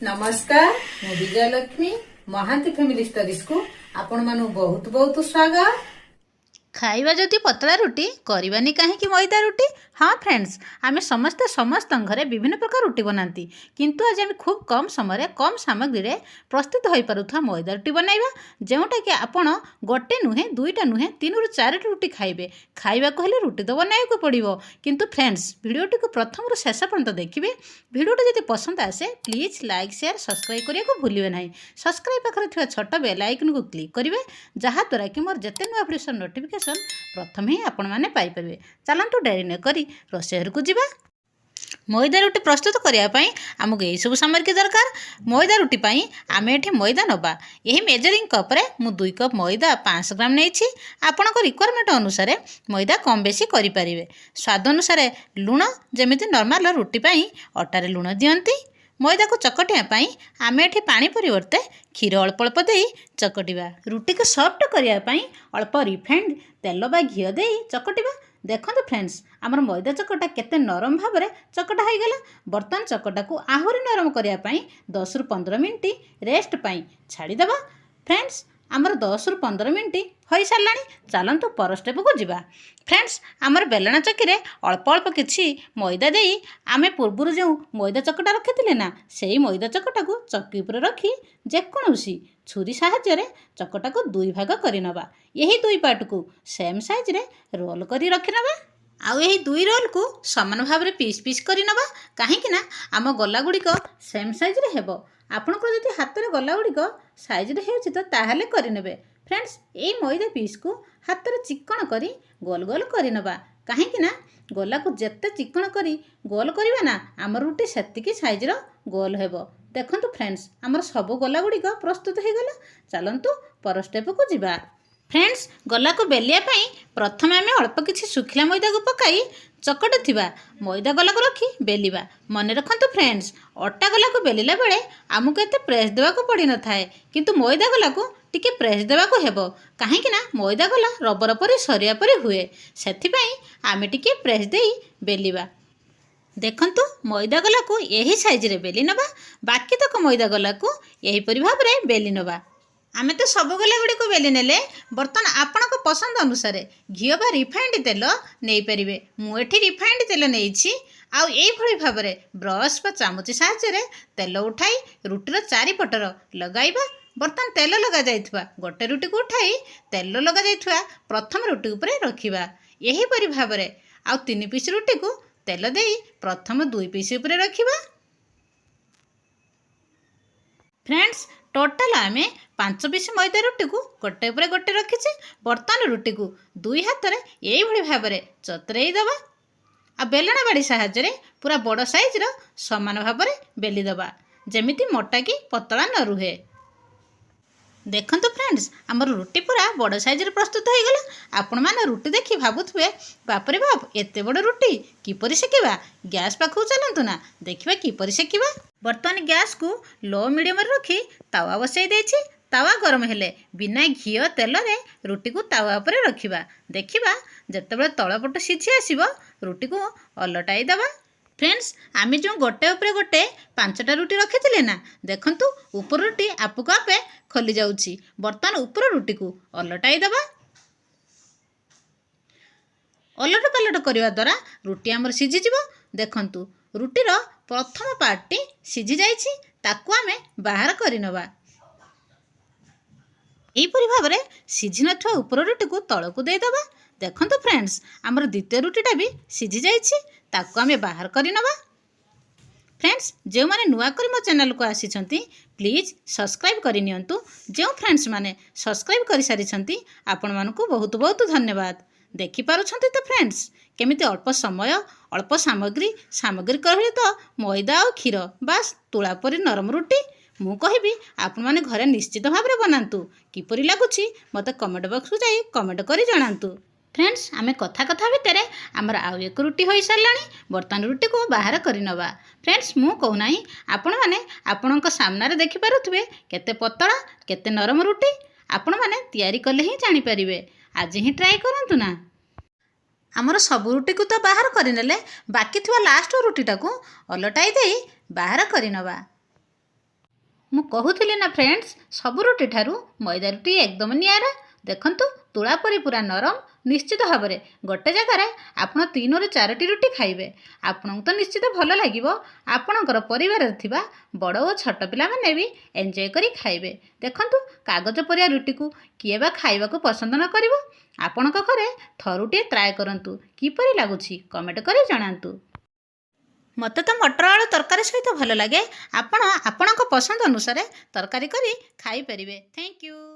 नमस्कार मु Vijayalakshmi Mahanti family studies को आपण मानु बहुत बहुत स्वागत। खाइबा जदि पतला रुटी करवानी कहीं मैदा रुटी। हाँ फ्रेंड्स, आम समस्ते समस्त घरे विभिन्न प्रकार रुटी बनाती, किंतु आज आम खूब कम समय कम सामग्री रे प्रस्तुत हो पारुथा मैदा रुटी बनइबा, जोटा कि आपण गोटे नुहे दुईटा नुहे 3 ରୁ 4टी रुटी खाइबे। खाइबा कहले रुटी तो बनाइबा पड़िबो, किंतु फ्रेंड्स वीडियोटी को प्रथम ରୁ शेष पर्यंत देखिए। वीडियोटी जदि पसंद आसे प्लीज लाइक शेयर सब्सक्राइब करने को भूलिए ना। सब्सक्राइब पाखरे थिबा छोट बेल आइकन को क्लिक करेंगे, जहाँद्वारा कि मोर जेते नुआ वीडियो नोटिफिकेशन प्रथम ही आपण मैंने पाइपर। चलतु डेरी न करी रोषेई को जीवा। मैदा रुटी प्रस्तुत करने आमको यही सब सामग्री दरकार। मैदा रुटी आम ये मैदा नवा। यही मेजरिंग कप रे मु 2 कप मैदा 500 ग्राम नहीं। आपण रिक्वायरमेंट अनुसार मैदा कम बेसी करें। स्वाद अनुसार लुण, जमी नॉर्मल रुटी अटारे लुण दियंती। मैदा को चकटिया आम ये पानी परिवर्ते क्षीर अल्प अल्प दे चकटिबा। रुटी को सॉफ्ट करने अल्प रिफाइंड तेल बा घी दे चकटिबा। देखो फ्रेंड्स, आमर मैदा चकटा केते नरम भाव में चकटा हो गला। बर्तमान चकटा को आहरी नरम करने 10 ରୁ 15 मिनिट रेस्ट छाड़ीदेवा। फ्रेंड्स, आमर 10 ରୁ 15 मिनिट हो सारा। चलतु पर स्टेप को जीवा। फ्रेंड्स, आमर बेलना चक्की रे अल्प अल्प किछि मैदा दे आमे पूर्व जो मैदा चकटा रखी ना, से मैदा चकटा को चक्की उपर रखी जेकोसी छुरी साहाय्य चकटा को 2 भाग करनवा। यही 2 पार्ट को सेम साइज रे रोल करी रखिनवा। आउ यही 2 रोल को समान भाव में पीस पीस करनवा, कहीं ना आम गला गुड़िक सेम साइज रे हेबो। आपनकर जदि हाथ में गला गुड़िक साइज रे हेउछि तो ताहाले करिनेबे। फ्रेंड्स, ये मैदा पीस को हाथ में चिकण करी गोल गोल करनवा, कहीं ना गला को जेते चिकण करी गोल करवा ना आम रुटी सेतिकी साइज रो गोल हेबो। देखंतु फ्रेंड्स, आमर सब गला गुड़िक प्रस्तुत हो गला। चलतु पर स्टेप को जीवा। फ्रेंड्स, गला को बेलिया प्रथम आम अल्प किछि सुखिला मैदा को पकाई चकट थिबा मैदा गला को रखी बेलिबा। मन रखंतु फ्रेंड्स, अटा गला को बेलिला बेले आमको एते प्रेस देवा को पड़ी न थाए, किंतु मैदा गला को टिके प्रेस देवा को हेबो, कहीं ना मैदा गला रबर परी सरिया परी हुए। सेथिपाई आमे टिके प्रेस देई बेलिबा। देखंतु मैदा गला को यही साइज रे बेली नबा। बाकी तक मैदा गला को यही परी भाव रे बेली नबा। आमे तो सब गला गुड़ी को बेली नेले। बर्तमान आपण को पसंद अनुसार घी बा रिफाइंड तेल नहीं पारे। मुझे रिफाइंड तेल नहीं आउ यही भाव में ब्रश बा चामच साहाय्य तेल उठाई रुटीर चारिपटर लगाइबा। बर्तमान तेल लगा जाइथबा गोटे रुटी को उठाई तेल लगा जाइथबा प्रथम रुटी उपरे रखिबा। यही परी भाव में आउ 3 पीस रुटी को तेल देई प्रथम 2 पीस उपरे रखिबा। फ्रेंड्स, टोटाल आमे 5 पीस मैदा रुटी को गोटे उपरे गोटे रखीचे। बर्तमान रुटी को 2 हाथ में यही भाव में चतुरई दबा। आ बेलना बाड़ी साहाय्य पूरा बड़ साइज रो समान भाव में बेली दबा, जेमिति मोटा की पतला न रुहे। देखंतु फ्रेंड्स, आमर रुटी पूरा बड़ साइज रे प्रस्तुत हो गला। आपण माने रुटी देखि भाबुथबे बाप रे बाप एते बड़ रुटी किपरि सेकिबा। गैस पाखु चलंतु ना देखिबा किपरि सेकिबा। बर्तमान गैस को लो मीडियम रे रखी तावा बसई देछि। तावा गरम हेले बिना घी तेल रे रुटी को तावा पर रखिबा। देखिबा जेतेबेले तळपट सिझी आसीबो रुटी को अलटाई दबा। फ्रेंड्स, आम जो गोटे उपरे गोटे 5टा रुटी रखी ना, देखंतु ऊपर रुटी आपको आपे खोली जाउची। बर्तमान ऊपर रुटी को अलटाई दबा। अलट पलट करने द्वारा रुटी आमर सिझी जीवो। देखंतु रुटीर प्रथम पार्टी सिझी जाइछि, ताकू आमे बाहर करिनबा। एहीपरि भाव में सिझी नथिबा ऊपर रुटी को तळकू दे दबा। देखंतु फ्रेंड्स, आमर द्वितीय रुटीटा भी सिझी जाइछि, ताकू आमे बाहर करिनबा। फ्रेंड्स, जो माने नुआ करी मो चैनल को आसीछंती प्लीज सब्सक्राइब करि नियंतु। जो फ्रेंड्स माने सब्सक्राइब करि सारिछंती आपण मानकु बहुत बहुत धन्यवाद। देखि पारुछंती तो फ्रेंड्स, केमिति अल्प समय अल्प सामग्री कहले तो मैदा और क्षीर बास तुला परी नरम रुटी। मु कहबी आपण माने घरे निश्चित भाव में बनातु। किपरि लागुछि मते कमेंट बॉक्स को जाई कमेंट करी जणांतु। फ्रेंड्स, आमे कथा कथा भितर आमर आउ एक रुटी हो साराणी। बर्तमान रुटी को बाहर करनवा। फ्रेंड्स, मु कहूना आपण माने आपणक सामने देखि पारुथबे केते पतला केते नरम रुटी। आपण माने तयारी कले ही जानि परिबे। आज ही ट्राई करंतु ना। आमर सब रुटी को तो बाहर करनेले, बाकी थिबा लास्ट रुटीटा को अलटाई दे बाहर करनवा। ମୁଁ କହୁଥିଲି ନା ଫ୍ରେଣ୍ଡସ୍, ସବୁ ରୁଟି ଠାରୁ ମଇଦା ରୁଟି ଏକଦମ ନିଆରା। ଦେଖନ୍ତୁ ତୁଳା ପରି ପୁରା ନରମ। ନିଶ୍ଚିତ ଭାବରେ ଗୋଟେ ଜାଗାରେ ଆପଣ 3ରୁ 4ଟି ରୁଟି ଖାଇବେ। ଆପଣଙ୍କୁ ତ ନିଶ୍ଚିତ ଭଲ ଲାଗିବ। ଆପଣଙ୍କର ପରିବାରରେ ଥିବା ବଡ଼ ଓ ଛୋଟ ପିଲାମାନେ ବି ଏନ୍ଜୟ କରି ଖାଇବେ। ଦେଖନ୍ତୁ କାଗଜ ପରିଆ ରୁଟିକୁ କିଏ ବା ଖାଇବାକୁ ପସନ୍ଦ ନ କରିବ। ଆପଣଙ୍କ ଘରେ ଥରୁଟିଏ ଟ୍ରାଏ କରନ୍ତୁ। କିପରି ଲାଗୁଛି କମେଣ୍ଟ କରି ଜଣାନ୍ତୁ। ମୋତେ ତ ମଟର ଆଳୁ ତରକାରୀ ସହିତ ଭଲ ଲାଗେ। ଆପଣ ଆପଣଙ୍କ ପସନ୍ଦ ଅନୁସାରେ ତରକାରୀ କରି ଖାଇପାରିବେ। Thank you.